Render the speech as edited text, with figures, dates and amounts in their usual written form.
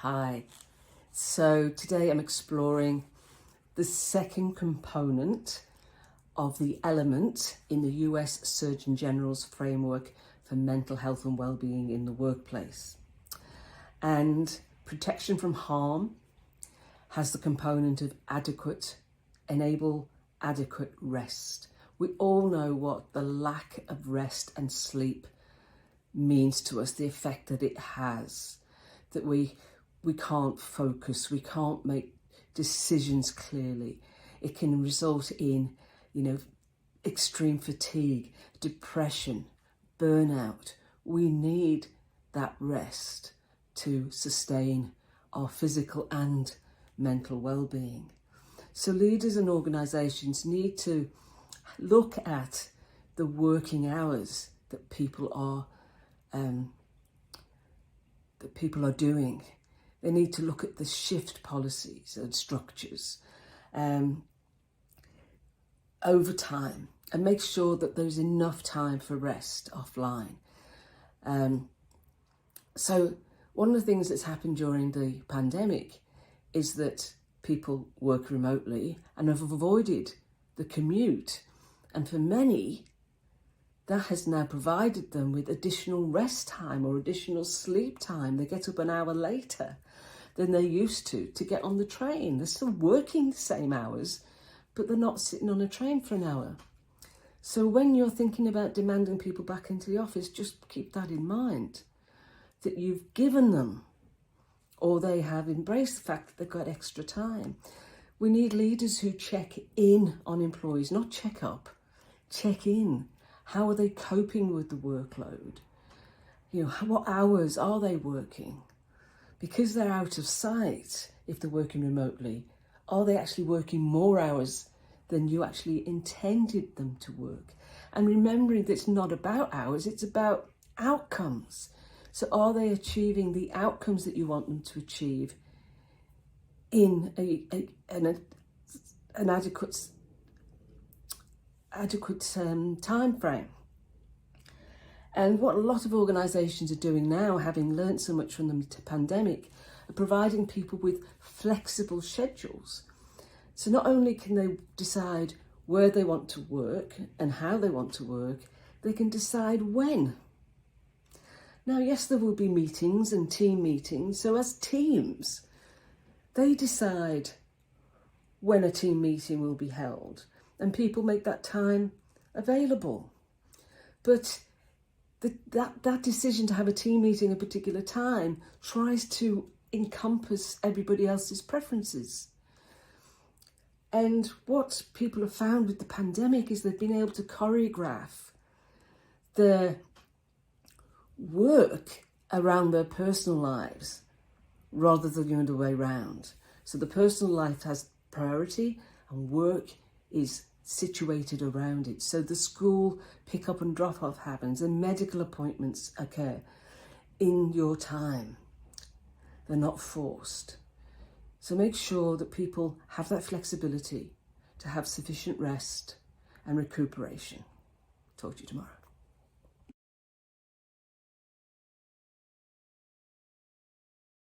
Hi. So today I'm exploring the second component of the element in the US Surgeon General's framework for mental health and well-being in the workplace. And protection from harm has the component of enable adequate rest. We all know what the lack of rest and sleep means to us, the effect that it has, that we can't focus, we can't make decisions clearly. It can result in, extreme fatigue, depression, burnout. We need that rest to sustain our physical and mental well-being. So leaders and organisations need to look at the working hours that people are doing. They need to look at the shift policies and structures, overtime, and make sure that there's enough time for rest offline. So one of the things that's happened during the pandemic is that people work remotely and have avoided the commute. And for many, that has now provided them with additional rest time or additional sleep time. They get up an hour later than they used to get on the train. They're still working the same hours, but they're not sitting on a train for an hour. So when you're thinking about demanding people back into the office, just keep that in mind, that you've given them, or they have embraced the fact that they've got extra time. We need leaders who check in on employees, not check up, check in. How are they coping with the workload? What hours are they working? Because they're out of sight, if they're working remotely, are they actually working more hours than you actually intended them to work? And remembering that it's not about hours, it's about outcomes. So are they achieving the outcomes that you want them to achieve in an adequate time frame? And what a lot of organisations are doing now, having learnt so much from the pandemic, are providing people with flexible schedules. So not only can they decide where they want to work and how they want to work, they can decide when. Now, yes, there will be meetings and team meetings. So as teams, they decide when a team meeting will be held, and people make that time available. But that decision to have a team meeting at a particular time tries to encompass everybody else's preferences. And what people have found with the pandemic is they've been able to choreograph their work around their personal lives rather than the other way around. So the personal life has priority and work is situated around it. So the school pick up and drop off happens and medical appointments occur in your time. They're not forced. So make sure that people have that flexibility to have sufficient rest and recuperation. Talk to you tomorrow.